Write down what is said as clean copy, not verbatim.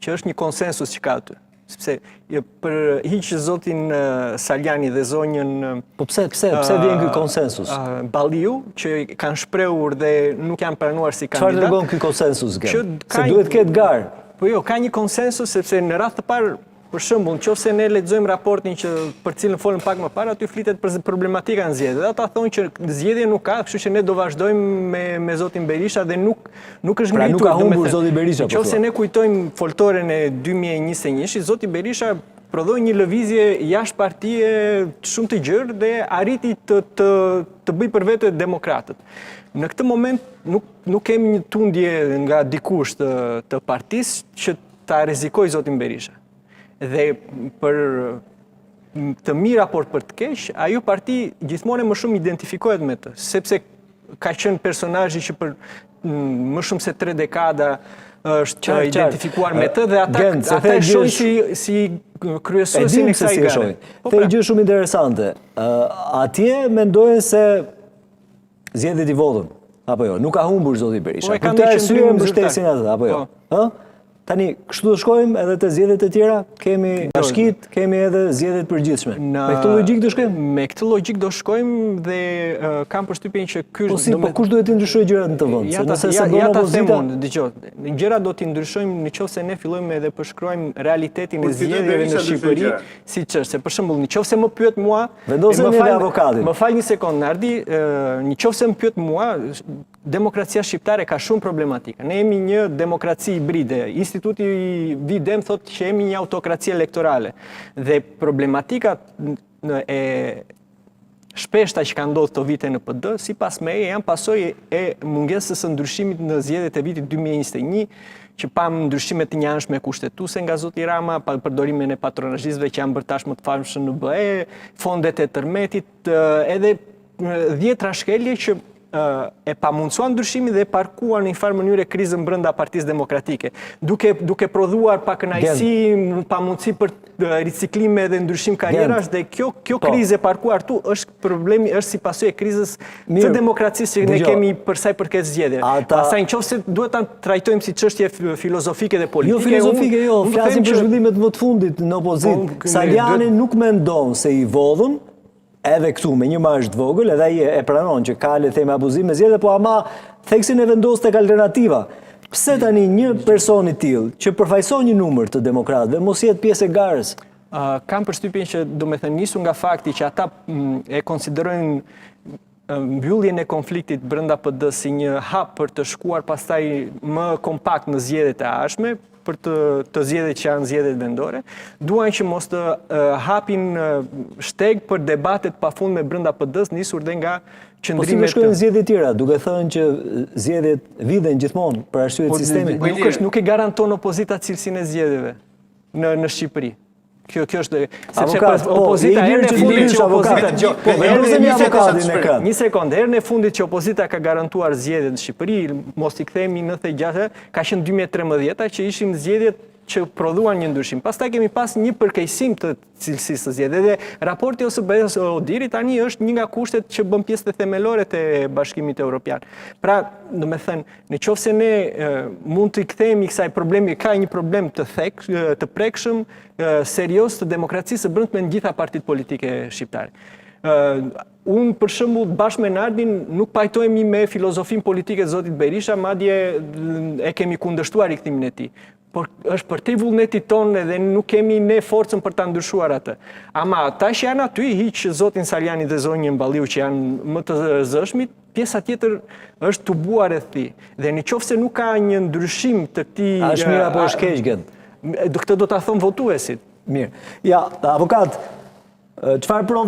që është një konsensus që ka aty. Sepse për hiq zotin Saljani dhe zonjën... Po pse vjen ky konsensus? Balliu, që kanë shprehur dhe nuk janë pranuar si kandidat. Çfarë tregon ky konsensus, Se duhet ketë garë. Po jo, ka një konsensus sepse në radhë të parë, për shembull, nëse ne lexojmë raportin që për cilën folën pak më parë, aty flitet për problematika në zgjedhje. Dhe ata thonë që zgjedhje nuk ka, kështu që ne do vazhdojmë me zotin Berisha dhe nuk është ngritur. Pra nuk ka humbur zoti Berisha. Nëse ne kujtojmë foltoren e 2021-shit, zoti Berisha prodhoi një lëvizje jashtë partie shumë të gjerë dhe arriti të bëjë për vete demokratët. Në këtë moment nuk kemi një tundje nga dikush të partisë që ta rrezikojë zotin Berisha. Dhe për të mirë apo për të keq, ajo parti gjithmonë më shumë identifikohet me të, sepse ka qenë personazhi që për më shumë se 3 dekada është identifikuar me të dhe ata e shohin si kryesuesin e kësaj gare. Te gjë shumë interesante. Atje mendojnë se zgjedhjet i votën, apo jo? Nuk ka humbur zoti Berisha. Për këtë arsye mbështesin atë, apo jo? Tani, kështu do shkojmë edhe të zgjedhjet e tjera, kemi bashkit, kemi edhe zgjedhjet përgjithshme. Me këtë logjik do shkojmë? Me këtë logjik do shkojmë dhe kam përshtypjen që ky... Po kush duhet të ndryshojë gjërat në të vend? Ja ta them unë, dëgjoj. Gjërat do t'i ndryshojmë nëse ne fillojmë edhe përshkruajmë realitetin e zgjedhjeve në Shqipëri, siç është. Se për shembull, nëse më pyet mua, vendoseni edhe avokatin. Më fal një sekondë, Nardi, nëse më pyet mua, demokracia shqiptare ka shumë problematika. Ne jemi një demokraci hibride. Instituti Videm thotë që jemi një autokraci elektorale. Dhe problematika e shpeshta që ka ndodhur këto vite në PD, sipas meje, janë pasojë e mungesës së ndryshimit në zgjedhjet e vitit 2021, që pam ndryshime të njëanshme kushtetuese nga zoti Rama, përdorimin e patronazhistëve që janë bërë tashmë të famshëm në BE, fondet e tërmetit, edhe 10 trashëgjelje që e pamundsuan ndryshimin dhe e parkuan në një farë mënyrë krizën brenda Partisë Demokratike, duke prodhuar pakënaqësi, pamundësi për riciklime dhe ndryshim karrierash, dhe kjo krizë e parkuar tu është problemi, është si pasojë e krizës të demokracisë që ne kemi për sa i përket zgjedhjeve. Pastaj nëse duhet ta trajtojmë si çështje filozofike dhe politike. Jo filozofike, jo, flasim për zhvillimet më të fundit në opozitë. Saljani nuk mendon se i vodhën edhe këtu me një marrë të vogël, edhe ai e pranon që ka le themi abuzim me zgjedhje, po ama theksin e vendos tek alternativa. Pse tani një person i tillë që përfaqëson një numër të demokratëve mos jetë pjesë e garës? Kam përshtypjen që domethënë nisu nga fakti që ata e konsiderojnë mbylljen e konfliktit brenda PD si një hap për të shkuar pastaj më kompakt në zgjedhjet e ardhshme, për të zgjedhjet që janë zgjedhjet vendore, duan që mos të hapin shteg për debatet pafundme brenda PD-s, nisur dhe nga qëndrimet... Po si më shkojnë zgjedhjet tjera, duke thënë që zgjedhjet viden gjithmonë për arsye të sistemit? Nuk e garanton opozita cilësinë e zgjedhjeve në Shqipëri. Kjo është... Avokat, opozita herën e fundit që opozita... Një sekond, herën e fundit që opozita ka garantuar zgjedhjet në Shqipëri, mos i kthehemi 96, ka qenë 2013 që ishim zgjedhjet që prodhuan një ndryshim. Pastaj kemi pas një përkeqësim të cilësisë së zgjedhjeve dhe raporti OSBE-s Odiri tani është një nga kushtet që bën pjesë të themelore të Bashkimit Evropian. Pra, domethënë, nëse ne mund të kthehemi kësaj problemi, ka një problem të prekshëm, serioz të demokracisë së brendshme në gjitha partitë politike shqiptare. Unë për shembull bashkë me Nardin nuk pajtohemi me filozofinë politike të zotit Berisha, madje e kemi kundërshtuar rikthtimin e tij. Por është për te vullnetit tonë dhe nuk kemi ne forcën për ta ndryshuar atë. Ama ata që janë aty, hiq zotin Saljani dhe zonjën Balliu që janë më të zëshmit, pjesa tjetër është tubuar e thi. Dhe nëse nuk ka një ndryshim të këtij... A është mirë apo është keq gjë? Këtë do ta thon votuesit. Mirë. Ja, avokat, çfarë